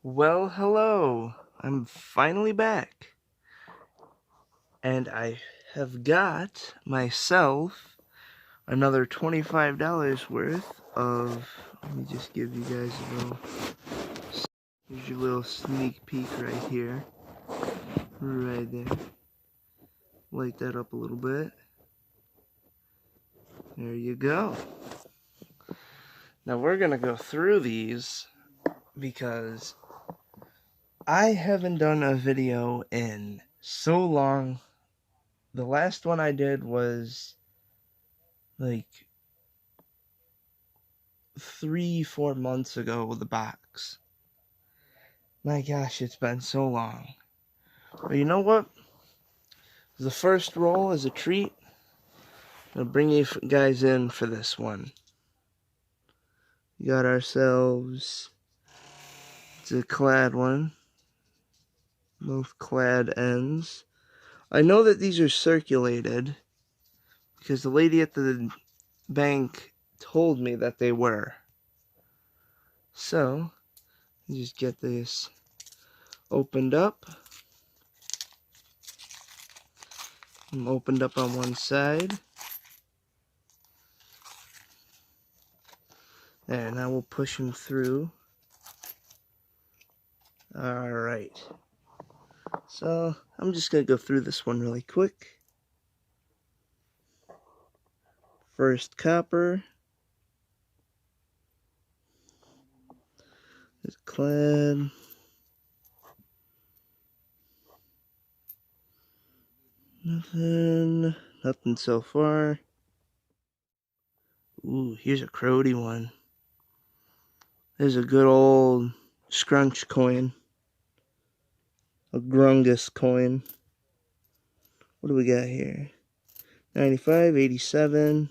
Well, hello. I'm finally back. And I have got myself another $25 worth of. Let me just give you guys a little. Here's your little sneak peek right here. Right there. Light that up a little bit. There you go. Now we're going to go through these because I haven't done a video in so long. The last one I did was like 3-4 months ago with the box. My gosh, it's been so long. But you know what? The first roll is a treat. I'll bring you guys in for this one. We got ourselves. It's a clad one. Both clad ends. I know that these are circulated because the lady at the bank told me that they were. So, just get this opened up. I'm opened up on one side. There, now we'll push him through. Alright. So, I'm just going to go through this one really quick. First copper. It's clad. Nothing so far. Ooh, here's a Crody one. There's a good old scrunch coin. A Grungus coin. What do we got here? 95, 87.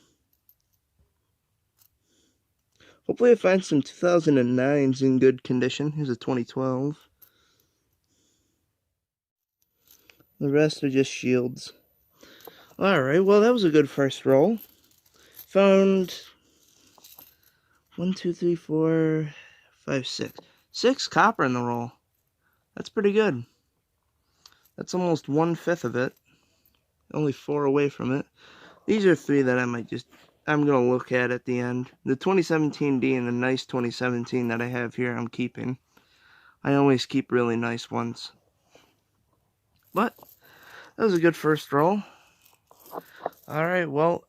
Hopefully I find some 2009s in good condition. Here's a 2012. The rest are just shields. Alright, well that was a good first roll. Found 1, 2, 3, 4, 5, 6. 6 copper in the roll. That's pretty good. That's almost 1/5 of it. Only 4 away from it. These are 3 that I'm going to look at the end. The 2017D and the nice 2017 that I have here, I'm keeping. I always keep really nice ones. But, that was a good first roll. Alright, well,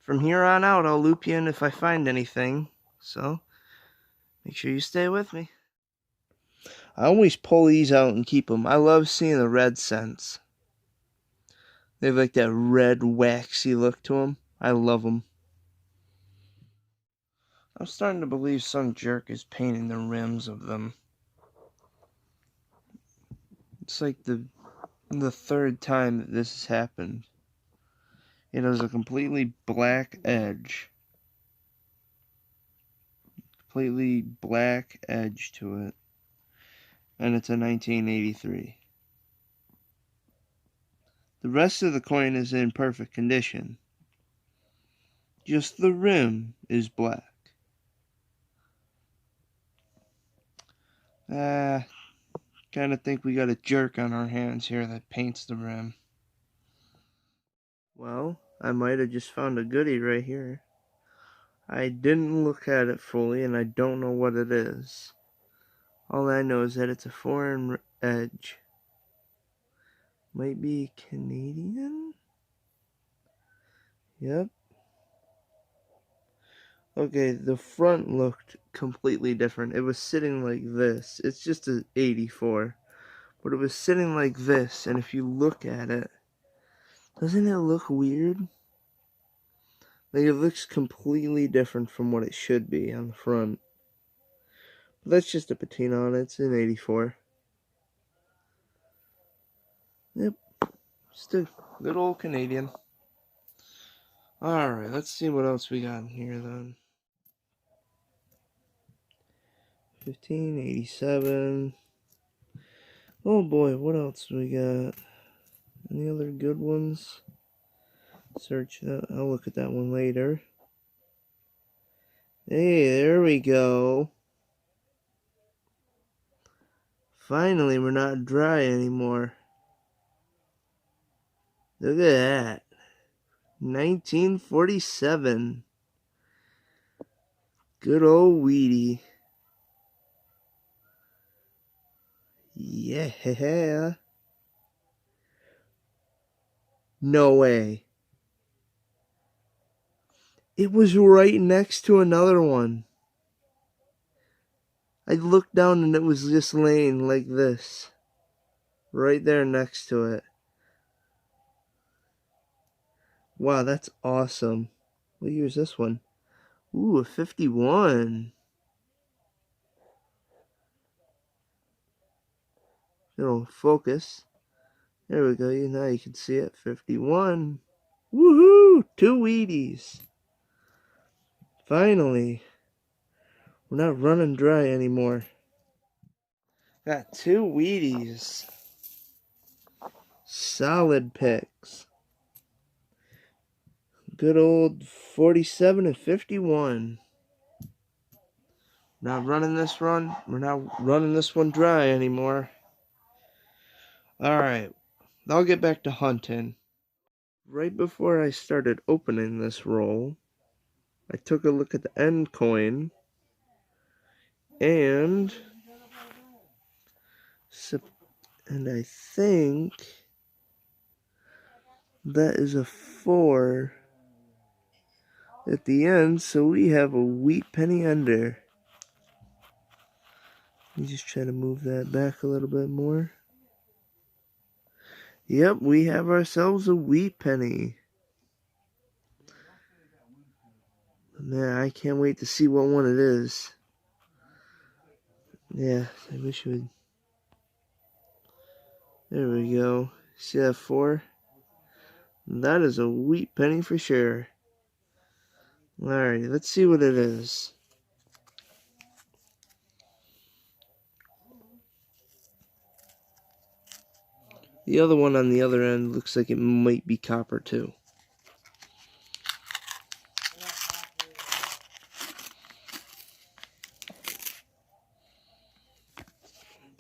from here on out, I'll loop you in if I find anything. So, make sure you stay with me. I always pull these out and keep them. I love seeing the red scents. They have like that red, waxy look to them. I love them. I'm starting to believe some jerk is painting the rims of them. It's like the third time that this has happened. It has a completely black edge. Completely black edge to it. And it's a 1983. The rest of the coin is in perfect condition. Just the rim is black. Kinda think we got a jerk on our hands here that paints the rim. Well, I might have just found a goodie right here. I didn't look at it fully and I don't know what it is. All I know is that it's a foreign edge. Might be Canadian? Yep. Okay, the front looked completely different. It was sitting like this. It's just an 84. But it was sitting like this, and if you look at it, doesn't it look weird? Like it looks completely different from what it should be on the front. But that's just a patina on it. It's an 84. Yep. Just a good old Canadian. Alright, let's see what else we got in here then. 1587. Oh boy, what else we got? Any other good ones? Search that. I'll look at that one later. Hey, there we go. Finally, we're not dry anymore. Look at that. 1947. Good old Wheatie. Yeah. No way. It was right next to another one. I looked down and it was just laying like this. Right there next to it. Wow, that's awesome. What year is this one? Ooh, a 51. It'll focus. There we go. Now you can see it. 51. Woohoo! 2 Wheaties. Finally. We're not running dry anymore. Got 2 Wheaties. Solid picks. Good old 47 and 51. Not running this run. We're not running this one dry anymore. Alright. I'll get back to hunting. Right before I started opening this roll, I took a look at the end coin. And I think that is a 4 at the end, so we have a wheat penny under. Let me just try to move that back a little bit more. Yep, we have ourselves a wheat penny. Man, I can't wait to see what one it is. Yeah, I wish it would. There we go. See that 4? That is a wheat penny for sure. Alright, let's see what it is. The other one on the other end looks like it might be copper too.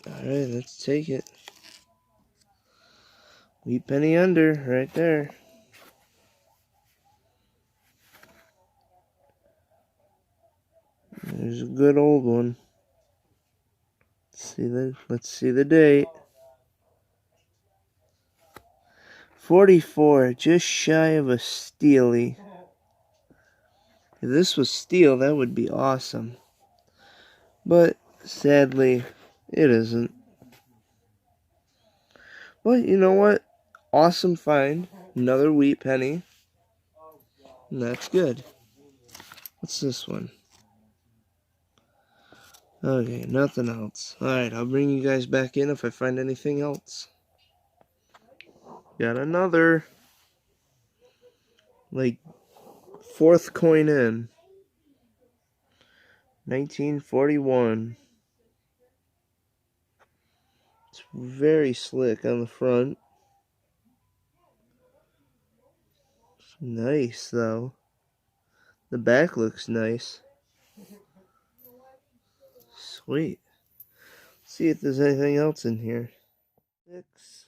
Alright, let's take it. Wheat penny under, right there. There's a good old one. Let's see the date. 44, just shy of a steely. If this was steel, that would be awesome. But sadly, it isn't. But you know what? Awesome find. Another wheat penny. And that's good. What's this one? Okay, nothing else. Alright, I'll bring you guys back in if I find anything else. Got another. Like, 4th coin in. 1941. It's very slick on the front. It's nice, though. The back looks nice. Sweet. Let's see if there's anything else in here. 6.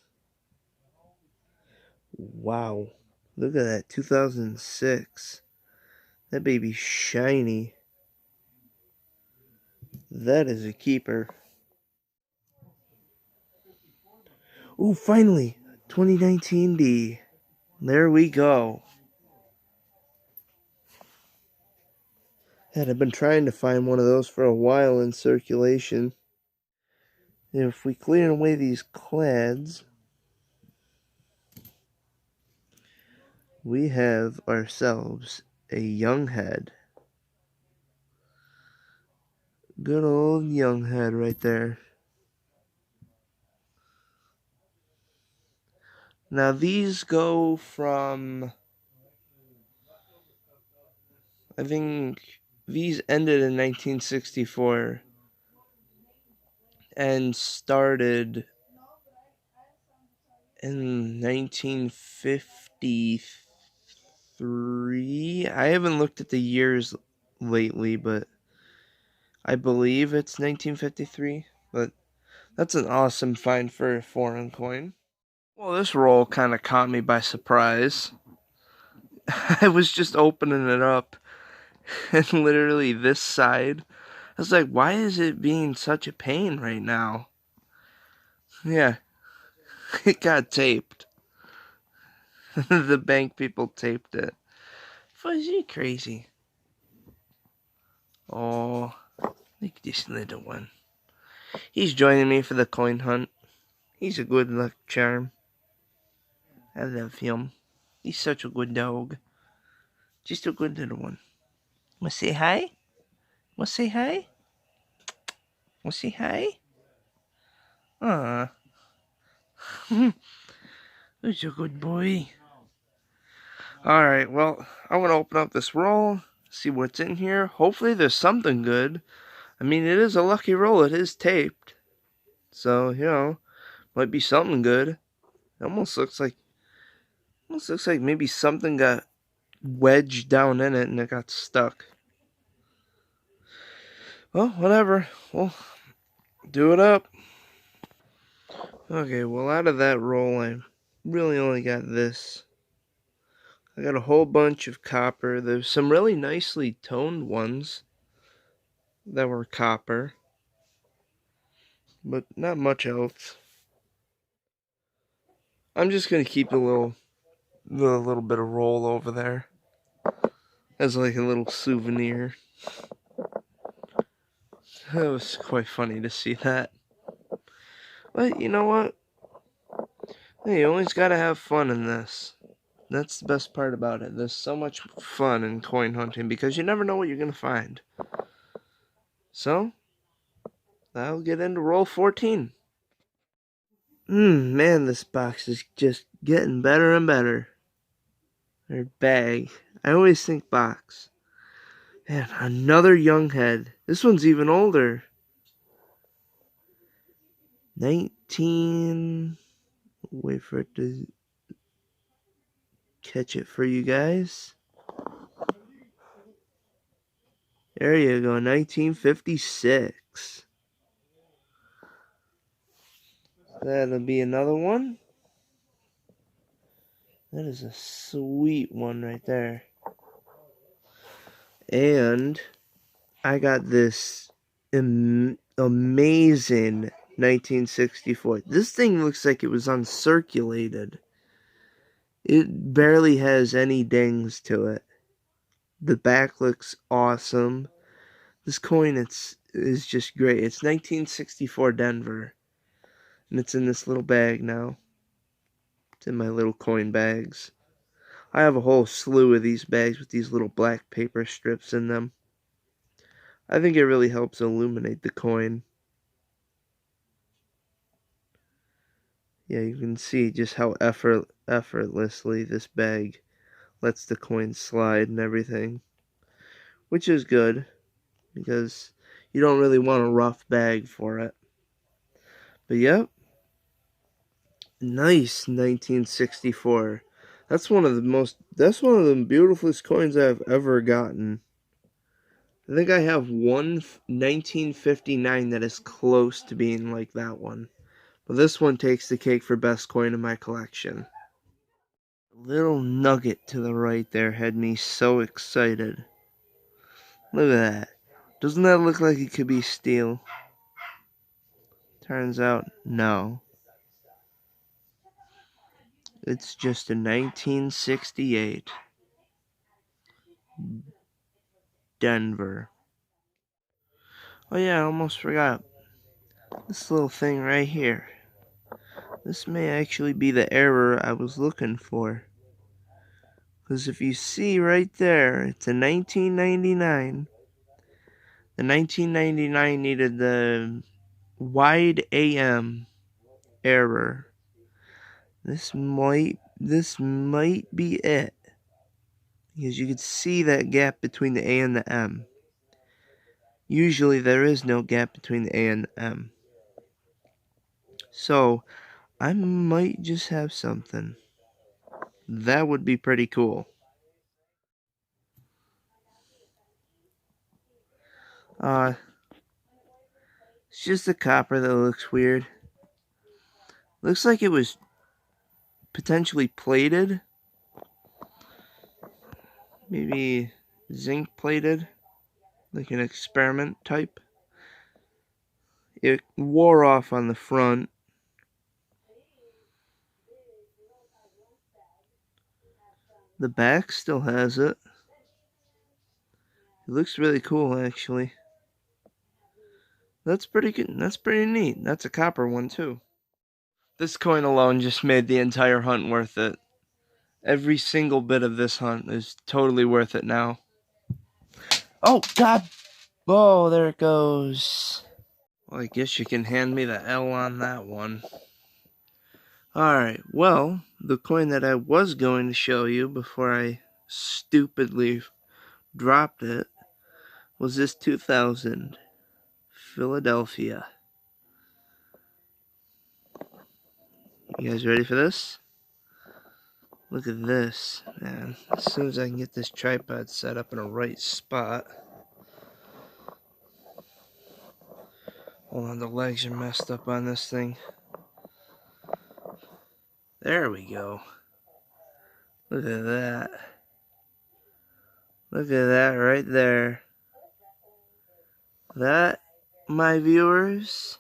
Wow. Look at that. 2006. That baby's shiny. That is a keeper. Ooh, finally. 2019 D. There we go. And I've been trying to find one of those for a while in circulation. If we clear away these clads, we have ourselves a young head. Good old young head right there. Now these go from, I think these ended in 1964 and started in 1953. I haven't looked at the years lately, but I believe it's 1953. But That's an awesome find for a foreign coin. Well, this roll kind of caught me by surprise. I was just opening it up, and literally this side, I was like, why is it being such a pain right now? Yeah, it got taped. The bank people taped it. Fuzzy crazy. Oh, look at this little one. He's joining me for the coin hunt. He's a good luck charm. I love him. He's such a good dog. Just a good little one. Wanna say hi? Wanna say hi? Wanna say hi? Ah, who's a good boy? Alright, well, I'm gonna open up this roll, see what's in here. Hopefully there's something good. I mean, it is a lucky roll. It is taped. So, might be something good. It almost looks like maybe something got wedged down in it and it got stuck. Well, whatever. We'll do it up. Okay, well, out of that roll, I really only got this. I got a whole bunch of copper. There's some really nicely toned ones that were copper, but not much else. I'm just gonna keep little bit of roll over there as like a little souvenir. It was quite funny to see that. But you know what? Hey, you always gotta have fun in this. That's the best part about it. There's so much fun in coin hunting because you never know what you're gonna find. So, I'll get into roll 14. Man, this box is just getting better and better. Or bag. I always think box. Man, another young head. This one's even older. 19. Wait for it to catch it for you guys. There you go, 1956. That'll be another one. That is a sweet one right there. And I got this amazing 1964. This thing looks like it was uncirculated. It barely has any dings to it. The back looks awesome. This coin is just great. It's 1964 Denver. And it's in this little bag now. It's in my little coin bags. I have a whole slew of these bags with these little black paper strips in them. I think it really helps illuminate the coin. Yeah, you can see just how effortlessly this bag lets the coin slide and everything. Which is good, because you don't really want a rough bag for it. But yep, nice 1964. That's one of the beautifulest coins I've ever gotten. I think I have one 1959 that is close to being like that one. But this one takes the cake for best coin in my collection. Little nugget to the right there had me so excited. Look at that. Doesn't that look like it could be steel? Turns out, no. It's just a 1968 Denver. Oh yeah, I almost forgot. This little thing right here. This may actually be the error I was looking for. Because if you see right there, it's a 1999. The 1999 needed the wide AM error. This might be it. Because you can see that gap between the A and the M. Usually there is no gap between the A and the M. So, I might just have something. That would be pretty cool. Uh, It's just the copper that looks weird. Looks like it was potentially plated. Maybe zinc plated. Like an experiment type. It wore off on the front. The back still has it. It looks really cool, actually. That's pretty good. That's pretty neat. That's a copper one, too. This coin alone just made the entire hunt worth it. Every single bit of this hunt is totally worth it now. Oh, God. Oh, there it goes. Well, I guess you can hand me the L on that one. Alright, well, the coin that I was going to show you before I stupidly dropped it was this 2000 Philadelphia. You guys ready for this? Look at this, man. As soon as I can get this tripod set up in a right spot. Hold on, the legs are messed up on this thing. There we go. Look at that. Look at that right there. That, my viewers,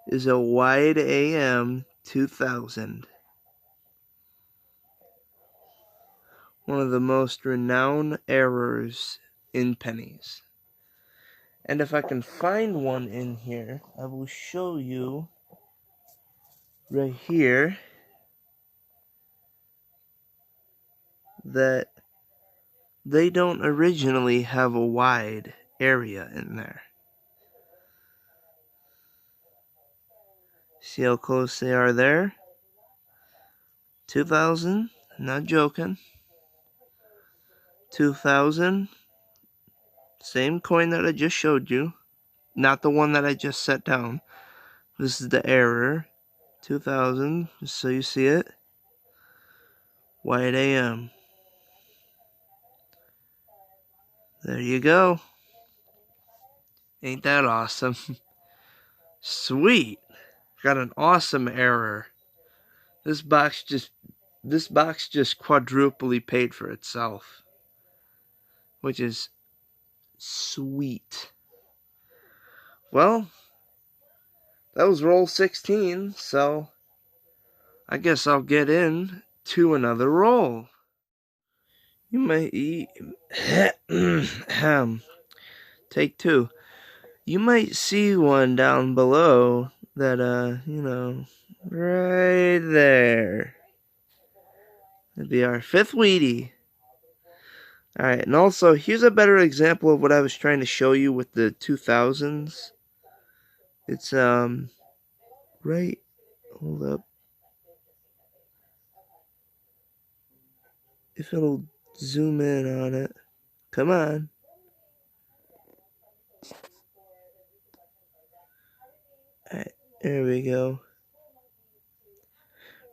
is a wide AM 2000. One of the most renowned errors in pennies. And if I can find one in here, I will show you right here that they don't originally have a wide area in there. See how close they are there? 2000, not joking. 2000, same coin that I just showed you. Not the one that I just set down. This is the error. 2000, just so you see it. Wide AM. There you go. Ain't that awesome? Sweet. Got an awesome error. This box just quadruply paid for itself. Which is sweet. Well, that was roll 16, so I guess I'll get in to another roll. You might take two. You might see one down below that, right there. That'd be our fifth Wheatie. Alright, and also, here's a better example of what I was trying to show you with the 2000s. It's, right, hold up. If it'll zoom in on it. Come on. Alright, there we go.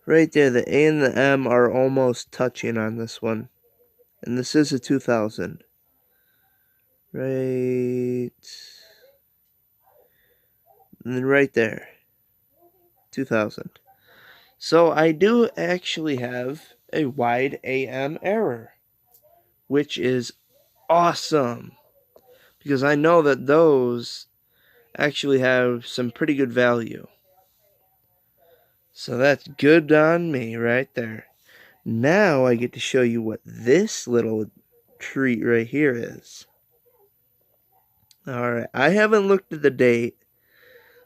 Right there, the A and the M are almost touching on this one. And this is a 2000. Right. And then right there. 2000. So I do actually have a wide AM error. Which is awesome. Because I know that those actually have some pretty good value. So that's good on me right there. Now I get to show you what this little treat right here is. Alright, I haven't looked at the date,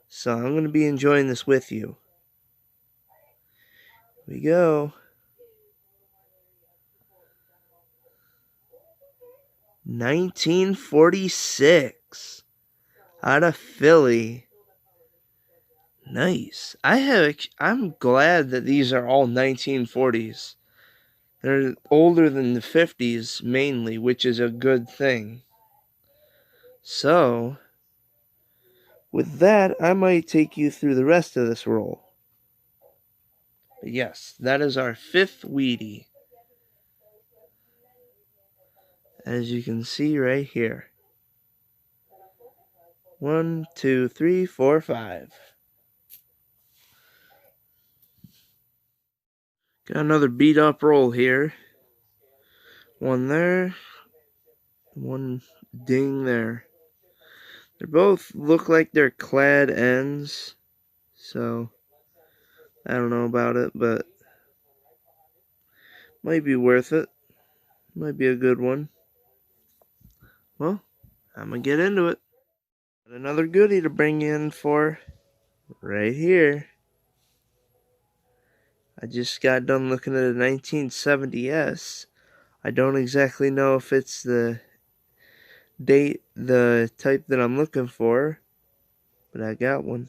so I'm going to be enjoying this with you. Here we go. 1946. Out of Philly. Nice. I'm glad that these are all 1940s. They're older than the 50s mainly, which is a good thing. So, with that, I might take you through the rest of this roll. But yes, that is our fifth Wheatie. As you can see right here. 1, 2, 3, 4, 5. Got another beat up roll here. One there. One ding there. They both look like they're clad ends. So, I don't know about it, but might be worth it. Might be a good one. Well, I'm going to get into it. Got another goodie to bring in for right here. I just got done looking at a 1970S. I don't exactly know if it's the type that I'm looking for, but I got one.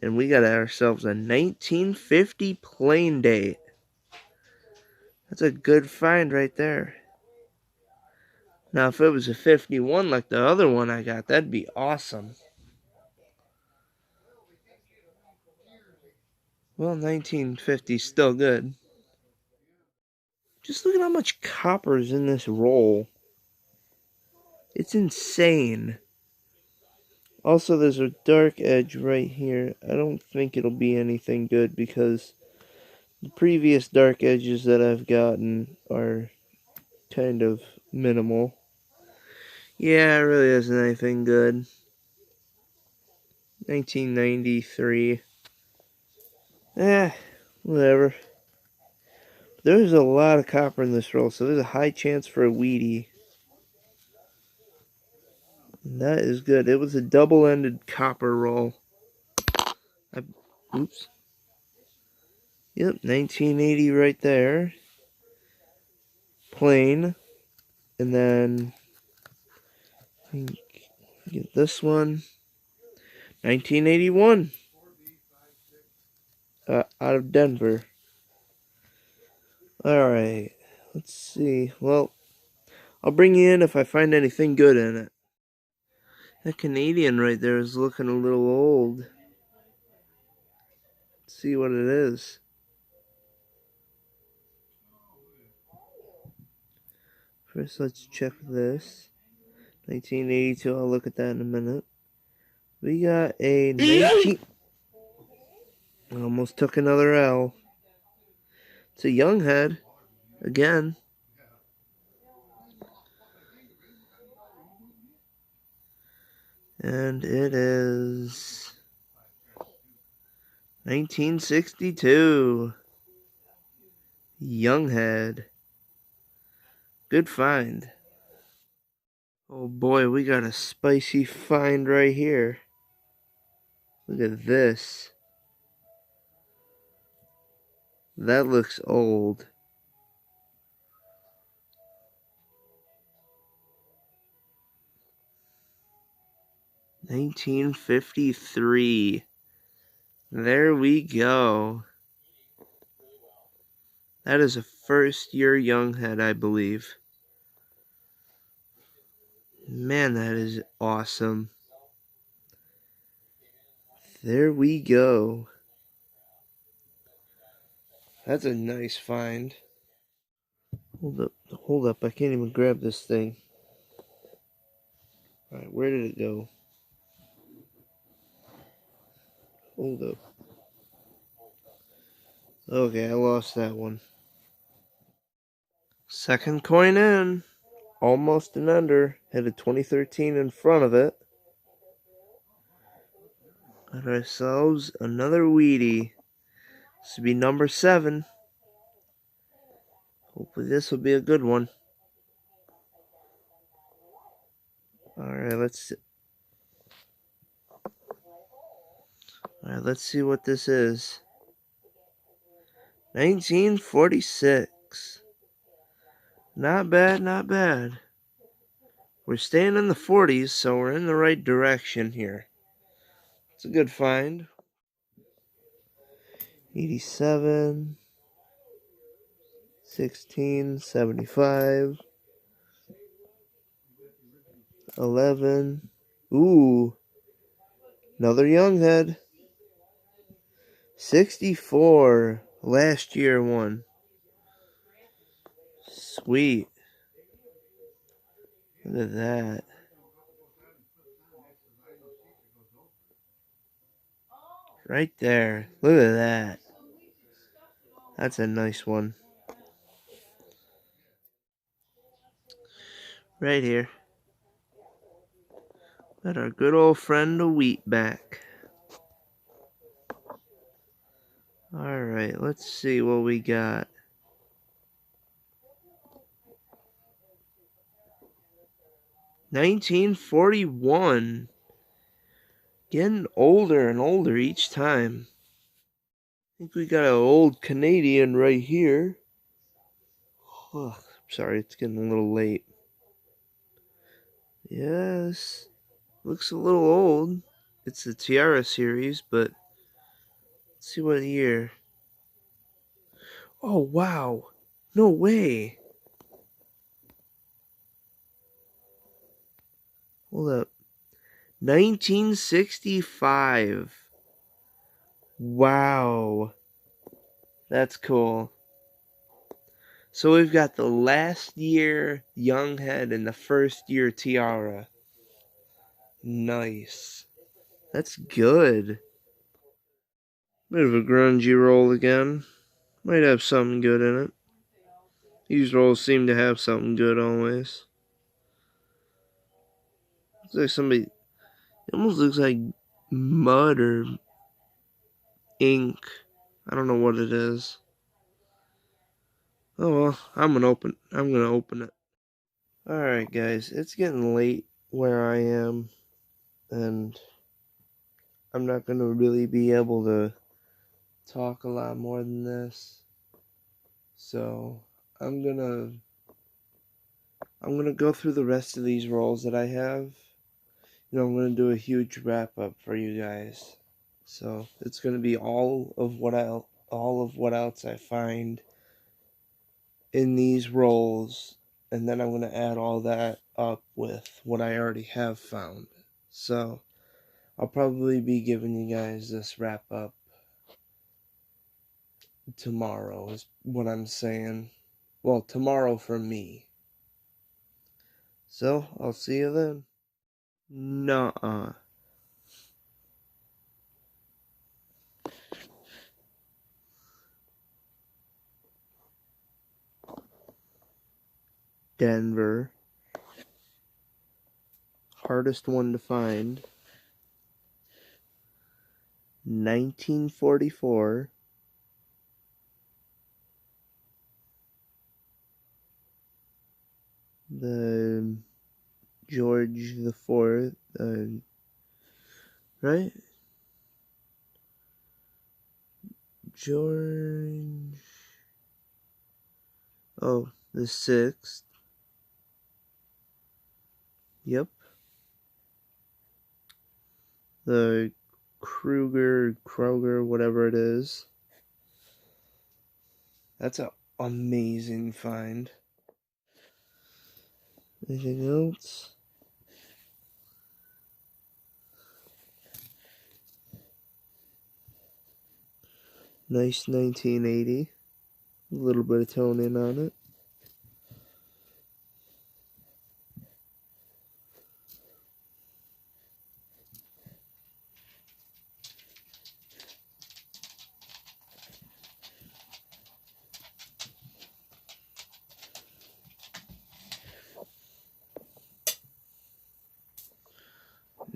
And we got ourselves a 1950 plain date. That's a good find right there. Now, if it was a 51 like the other one I got, that'd be awesome. Well, 1950's still good. Just look at how much copper is in this roll. It's insane. Also, there's a dark edge right here. I don't think it'll be anything good because the previous dark edges that I've gotten are kind of minimal. Yeah, it really isn't anything good. 1993. Whatever. There's a lot of copper in this roll, so there's a high chance for a Wheatie. And that is good. It was a double-ended copper roll. Oops. Yep, 1980 right there. Plain. And then get this one. 1981. Out of Denver. Alright. Let's see. Well, I'll bring you in if I find anything good in it. That Canadian right there is looking a little old. Let's see what it is. First, let's check this. 1982. I'll look at that in a minute. We got a 19... I almost took another L. It's a young head. Again. And it is 1962. Young head. Good find. Oh boy, we got a spicy find right here. Look at this. That looks old. $1953. There we go. That is a first-year young head, I believe. Man, that is awesome. There we go. That's a nice find. Hold up, I can't even grab this thing. Alright, where did it go? Hold up. Okay, I lost that one. Second coin in. Almost an under. Had a 2013 in front of it. Got ourselves another Wheatie. This will be number 7. Hopefully this will be a good one. Alright, let's see what this is. 1946. Not bad, not bad. We're staying in the 40s, so we're in the right direction here. It's a good find. 87. 16. 75. 11. Ooh. Another young head. 64. Last year one. Sweet. Look at that. Right there. Look at that. That's a nice one. Right here. Got our good old friend, the Wheatback. Alright, let's see what we got. $1941. Getting older and older each time. I think we got an old Canadian right here. Oh, sorry, it's getting a little late. Yes, looks a little old. It's the Tiara series, but let's see what year. Oh, wow. No way. Hold up. 1965. Wow. That's cool. So we've got the last year Young Head and the first year Tiara. Nice. That's good. Bit of a grungy roll again. Might have something good in it. These rolls seem to have something good always. Looks like somebody. It almost looks like mud or ink. I don't know what it is. Oh well, I'm gonna open it. Alright guys, it's getting late where I am, and I'm not gonna really be able to talk a lot more than this. So I'm gonna go through the rest of these rolls that I have. I'm gonna do a huge wrap up for you guys. So it's gonna be all of what else I find in these rolls, and then I'm gonna add all that up with what I already have found. So I'll probably be giving you guys this wrap up tomorrow, is what I'm saying. Well, tomorrow for me. So I'll see you then. Nuh-uh. Denver. Hardest one to find. 1944. The George the Fourth, right? George. Oh, the 6th. Yep. The Kroger, whatever it is. That's an amazing find. Anything else? Nice 1980. A little bit of tone in on it.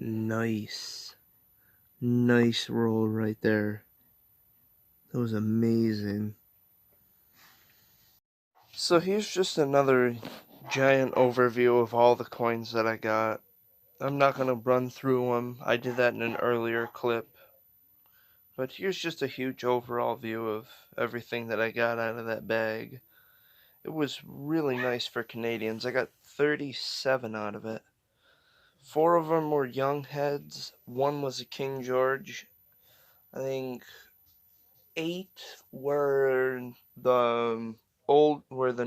Nice. Nice roll right there. That was amazing. So here's just another giant overview of all the coins that I got. I'm not going to run through them. I did that in an earlier clip. But here's just a huge overall view of everything that I got out of that bag. It was really nice for Canadians. I got 37 out of it. 4 of them were young heads. 1 was a King George. I think 8 were the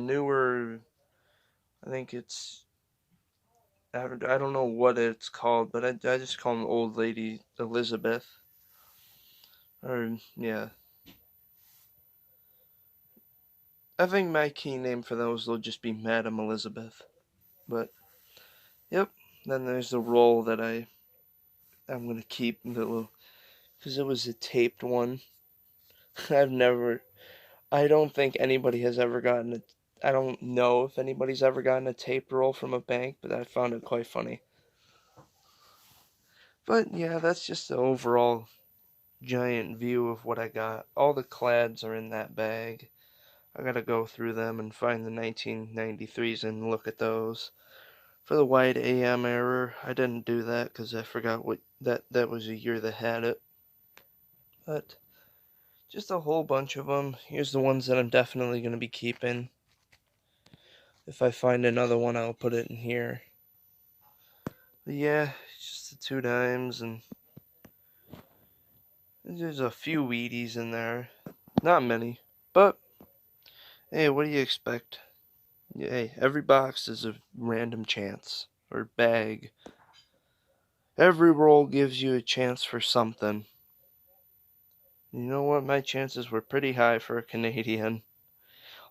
newer. I think it's. I don't know what it's called, but I just call them Old Lady Elizabeth. Or, yeah. I think my key name for those will just be Madam Elizabeth. But, yep. Then there's the roll that I'm going to keep, the little because it was a taped one. I don't think anybody has ever gotten I don't know if anybody's ever gotten a taped roll from a bank, but I found it quite funny. But yeah, that's just the overall giant view of what I got. All the clads are in that bag. I gotta go through them and find the 1993s and look at those. For the wide AM error, I didn't do that because I forgot what that was a year that had it. But just a whole bunch of them. Here's the ones that I'm definitely going to be keeping. If I find another one, I'll put it in here. But yeah, just the 2 dimes, and there's a few Wheaties in there. Not many, but hey, what do you expect? Hey, every box is a random chance, or bag. Every roll gives you a chance for something. You know what? My chances were pretty high for a Canadian.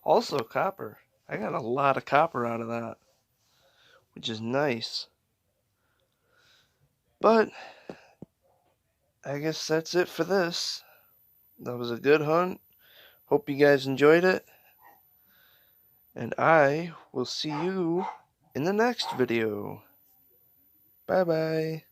Also, copper. I got a lot of copper out of that, which is nice. But I guess that's it for this. That was a good hunt. Hope you guys enjoyed it. And I will see you in the next video. Bye bye.